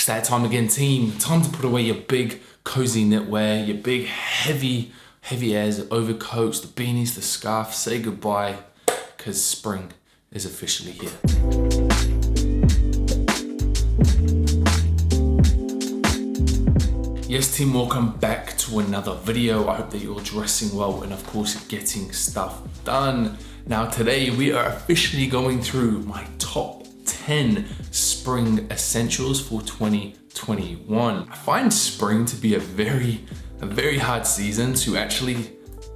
that time again, team. Time to put away your big cozy knitwear, your big heavy airs, the overcoats, the beanies, the scarf. Say goodbye, because spring is officially here. Yes team, welcome back to another video. I hope that you're dressing well and of course getting stuff done. Now today we are officially going through my top 10 spring essentials for 2021. I find spring to be a very hard season to actually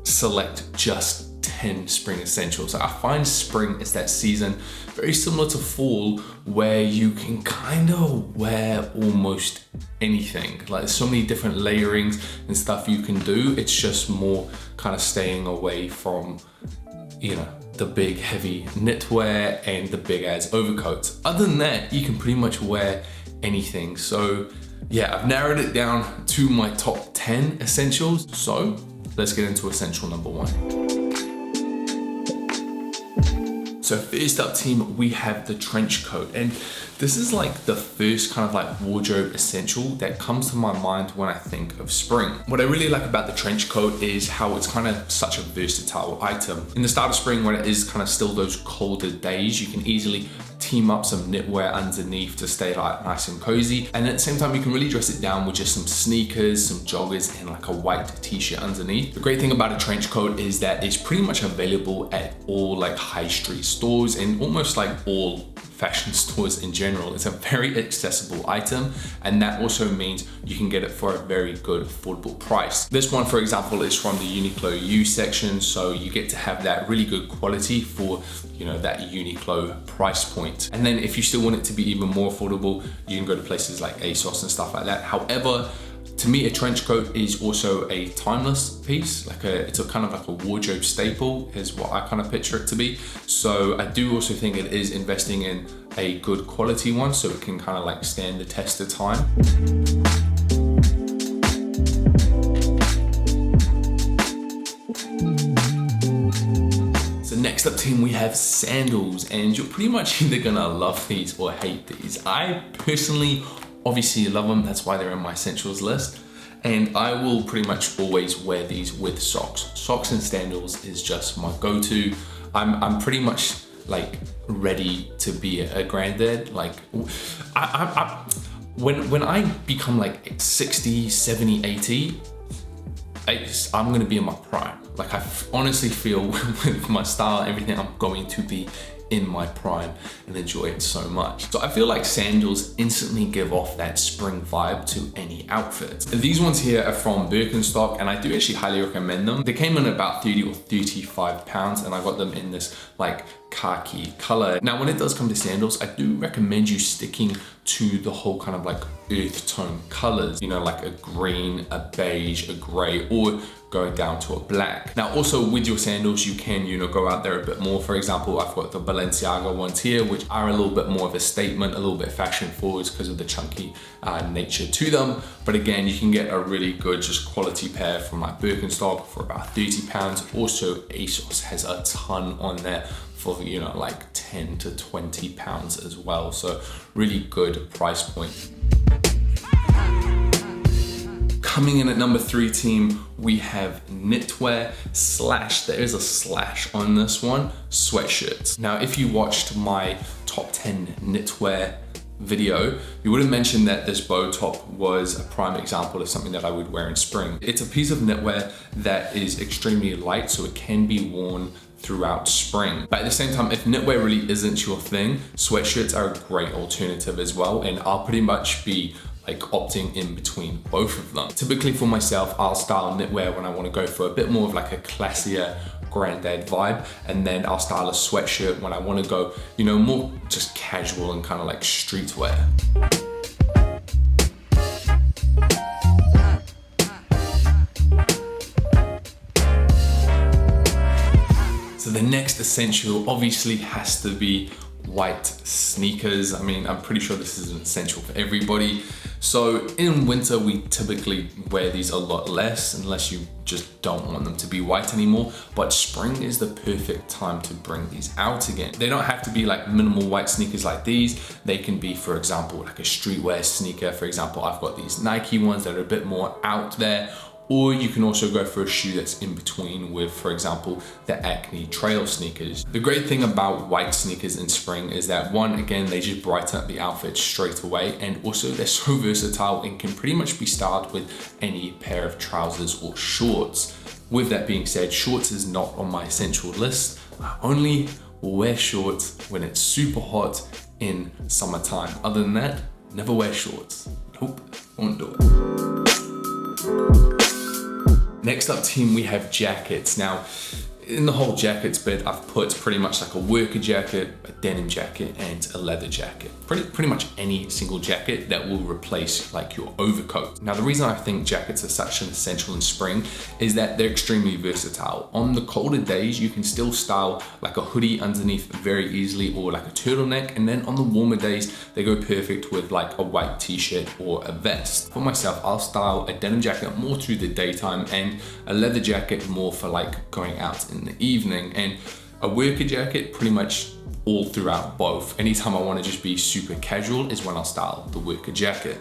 select just 10 spring essentials. I find spring is that season very similar to fall where you can kind of wear almost anything. Like there's so many different layerings and stuff you can do. It's just more kind of staying away from, you know, the big heavy knitwear and the big ass overcoats. Other than that, you can pretty much wear anything. So yeah, I've narrowed it down to my top 10 essentials. So let's get into essential number 1. So first up team, we have the trench coat. And this is like the first kind of like wardrobe essential that comes to my mind when I think of spring. What I really like about the trench coat is how it's kind of such a versatile item. In the start of spring, when it is kind of still those colder days, you can easily team up some knitwear underneath to stay like nice and cozy. And at the same time, you can really dress it down with just some sneakers, some joggers, and like a white t-shirt underneath. The great thing about a trench coat is that it's pretty much available at all like high street stores and almost like all fashion stores in general. It's a very accessible item, and that also means you can get it for a very good affordable price. This one, for example, is from the Uniqlo U section, so you get to have that really good quality for, you know, that Uniqlo price point. And then if you still want it to be even more affordable, you can go to places like ASOS and stuff like that. However, to me, a trench coat is also a timeless piece. It's a kind of like a wardrobe staple is what I kind of picture it to be. So I do also think it is investing in a good quality one so it can kind of like stand the test of time. So next up team, we have sandals, and you're pretty much either gonna love these or hate these. I personally obviously love them, that's why they're in my essentials list. And I will pretty much always wear these with socks. Socks and sandals is just my go-to. I'm pretty much like ready to be a granddad. Like when I become like 60, 70, 80, I'm gonna be in my prime. Like I honestly feel with my style, everything, I'm going to be in my prime and enjoy it so much. So I feel like sandals instantly give off that spring vibe to any outfit. These ones here are from Birkenstock, and I do actually highly recommend them. They came in about 30 or 35 pounds, and I got them in this like khaki color. Now, when it does come to sandals, I do recommend you sticking to the whole kind of like earth tone colors, you know, like a green, a beige, a gray, or going down to a black. Now, also with your sandals, you can, you know, go out there a bit more. For example, I've got the Balenciaga ones here, which are a little bit more of a statement, a little bit fashion forward because of the chunky nature to them. But again, you can get a really good just quality pair from like Birkenstock for about 30 pounds. Also, ASOS has a ton on there for, you know, like 10 to 20 pounds as well. So really good price point. Coming in at number 3 team, we have knitwear / there is a slash on this one, sweatshirts. Now, if you watched my top 10 knitwear video, you would have mentioned that this bow top was a prime example of something that I would wear in spring. It's a piece of knitwear that is extremely light, so it can be worn throughout spring. But at the same time, if knitwear really isn't your thing, sweatshirts are a great alternative as well, and I'll pretty much be like opting in between both of them. Typically for myself, I'll style knitwear when I want to go for a bit more of like a classier granddad vibe, and then I'll style a sweatshirt when I want to go, you know, more just casual and kind of like streetwear. So the next essential obviously has to be white sneakers. I mean, I'm pretty sure this is an essential for everybody. So in winter, we typically wear these a lot less unless you just don't want them to be white anymore. But spring is the perfect time to bring these out again. They don't have to be like minimal white sneakers like these. They can be, for example, like a streetwear sneaker. For example, I've got these Nike ones that are a bit more out there. Or you can also go for a shoe that's in between with, for example, the Acne trail sneakers. The great thing about white sneakers in spring is that one, again, they just brighten up the outfit straight away. And also they're so versatile and can pretty much be styled with any pair of trousers or shorts. With that being said, shorts is not on my essential list. I only wear shorts when it's super hot in summertime. Other than that, never wear shorts. Nope, won't do it. Next up, team, we have jackets. Now, in the whole jackets bit, I've put pretty much like a worker jacket, a denim jacket, and a leather jacket. Pretty much any single jacket that will replace like your overcoat. Now, the reason I think jackets are such an essential in spring is that they're extremely versatile. On the colder days, you can still style like a hoodie underneath very easily or like a turtleneck. And then on the warmer days, they go perfect with like a white t-shirt or a vest. For myself, I'll style a denim jacket more through the daytime and a leather jacket more for like going out in the evening, and a worker jacket pretty much all throughout both. Anytime I want to just be super casual is when I'll style the worker jacket.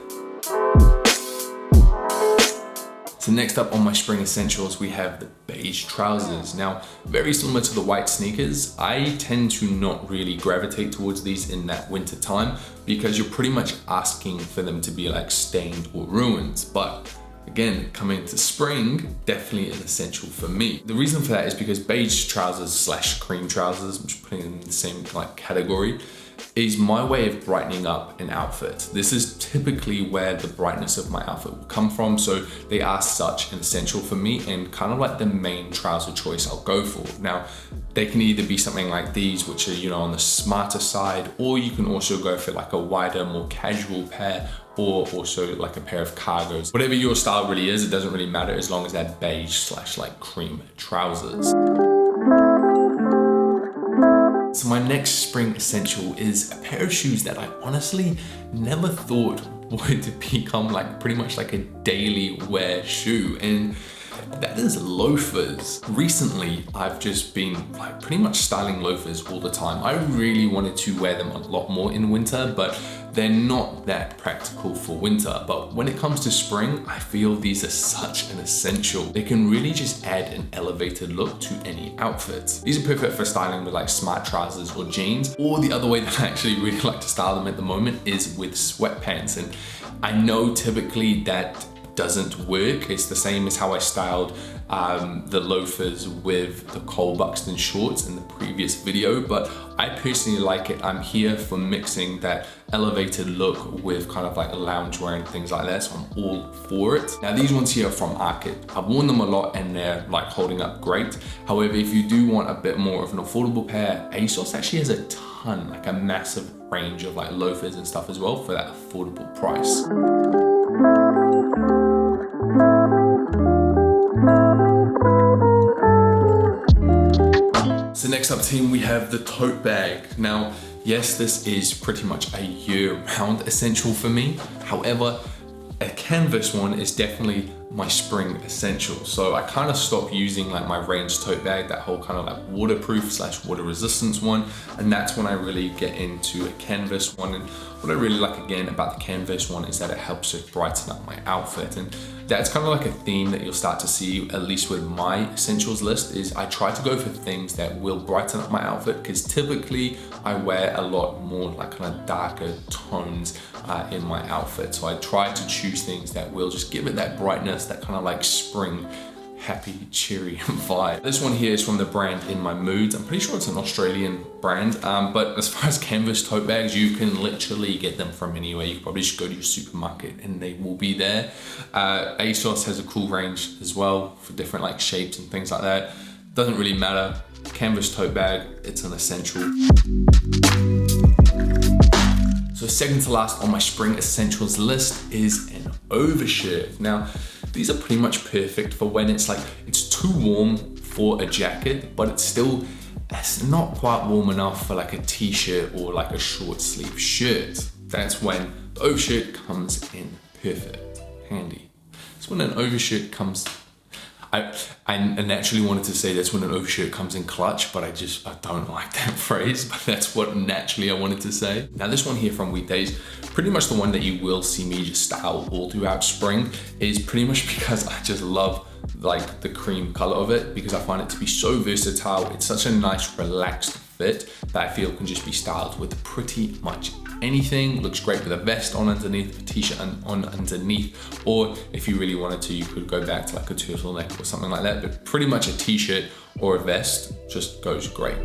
So next up on my spring essentials, we have the beige trousers. Now, very similar to the white sneakers, I tend to not really gravitate towards these in that winter time because you're pretty much asking for them to be like stained or ruined. But again, coming to spring, definitely an essential for me. The reason for that is because beige trousers slash cream trousers, I'm just putting them in the same like category, is my way of brightening up an outfit. This is typically where the brightness of my outfit will come from. So they are such an essential for me and kind of like the main trouser choice I'll go for. Now, they can either be something like these, which are, you know, on the smarter side, or you can also go for like a wider, more casual pair, or also like a pair of cargos. Whatever your style really is, it doesn't really matter as long as they're beige slash like cream trousers. So my next spring essential is a pair of shoes that I honestly never thought would become like pretty much like a daily wear shoe, and that is loafers. Recently, I've just been like pretty much styling loafers all the time. I really wanted to wear them a lot more in winter, but they're not that practical for winter. But when it comes to spring, I feel these are such an essential. They can really just add an elevated look to any outfit. These are perfect for styling with like smart trousers or jeans, or the other way that I actually really like to style them at the moment is with sweatpants. And I know typically that doesn't work. It's the same as how I styled the loafers with the Cole Buxton shorts in the previous video, but I personally like it. I'm here for mixing that elevated look with kind of like loungewear and things like that, so I'm all for it. Now these ones here are from Arcade. I've worn them a lot and they're like holding up great. However, if you do want a bit more of an affordable pair, ASOS actually has a ton, like a massive range of like loafers and stuff as well for that affordable price. So next up, team, we have the tote bag. Now, yes, this is pretty much a year-round essential for me. However, a canvas one is definitely my spring essential. So I kind of stopped using like my range tote bag, that whole kind of like waterproof slash water resistance one. And that's when I really get into a canvas one. And what I really like again about the canvas one is that it helps to brighten up my outfit. And that's kind of like a theme that you'll start to see, at least with my essentials list, is I try to go for things that will brighten up my outfit, because typically I wear a lot more like kind of darker tones in my outfit. So I try to choose things that will just give it that brightness, that kind of like spring, happy, cheery vibe. This one here is from the brand In My Moods. I'm pretty sure it's an Australian brand, but as far as canvas tote bags, you can literally get them from anywhere. You can probably just go to your supermarket and they will be there. ASOS has a cool range as well for different like shapes and things like that. Doesn't really matter. Canvas tote bag, it's an essential. So second to last on my spring essentials list is an overshirt. Now, these are pretty much perfect for when it's like, it's too warm for a jacket, but it's not quite warm enough for like a t-shirt or like a short sleeve shirt. That's when the overshirt comes in perfect, handy. It's when an overshirt comes, I naturally wanted to say that's when an overshirt comes in clutch, but I don't like that phrase, but that's what naturally I wanted to say. Now this one here from Weekdays, pretty much the one that you will see me just style all throughout spring, is pretty much because I just love like the cream color of it, because I find it to be so versatile. It's such a nice relaxed fit that I feel can just be styled with pretty much anything. Looks great with a vest on underneath, a t-shirt on underneath, or if you really wanted to, you could go back to like a turtleneck or something like that, but pretty much a t-shirt or a vest just goes great.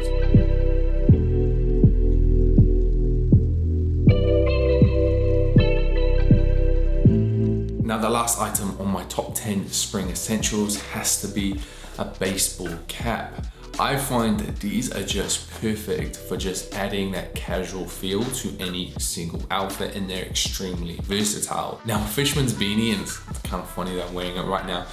Now the last item on my top 10 spring essentials has to be a baseball cap. I find that these are just perfect for just adding that casual feel to any single outfit, and they're extremely versatile. Now, a fisherman's beanie, and it's kind of funny that I'm wearing it right now,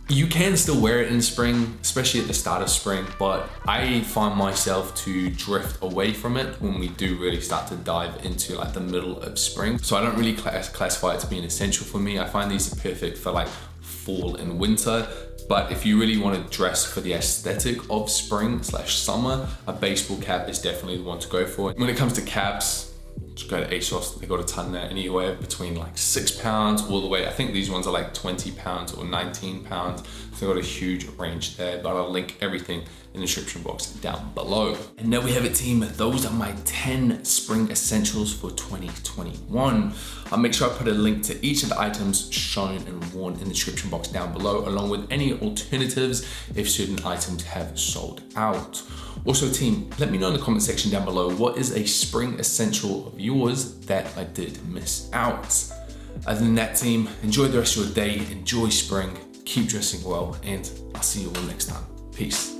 you can still wear it in spring, especially at the start of spring, but I find myself to drift away from it when we do really start to dive into like the middle of spring. So I don't really classify it to be an essential for me. I find these are perfect for like fall and winter. But if you really want to dress for the aesthetic of spring/summer, a baseball cap is definitely the one to go for. When it comes to caps, just go to ASOS, they got a ton there, anywhere between like £6 all the way. I think these ones are like £20 or £19. So they got a huge range there, but I'll link everything in the description box down below. And there we have it, team. Those are my 10 spring essentials for 2021. I'll make sure I put a link to each of the items shown and worn in the description box down below, along with any alternatives if certain items have sold out. Also, team, let me know in the comment section down below, what is a spring essential of yours that I did miss out? Other than that, team, enjoy the rest of your day, enjoy spring, keep dressing well, and I'll see you all next time. Peace.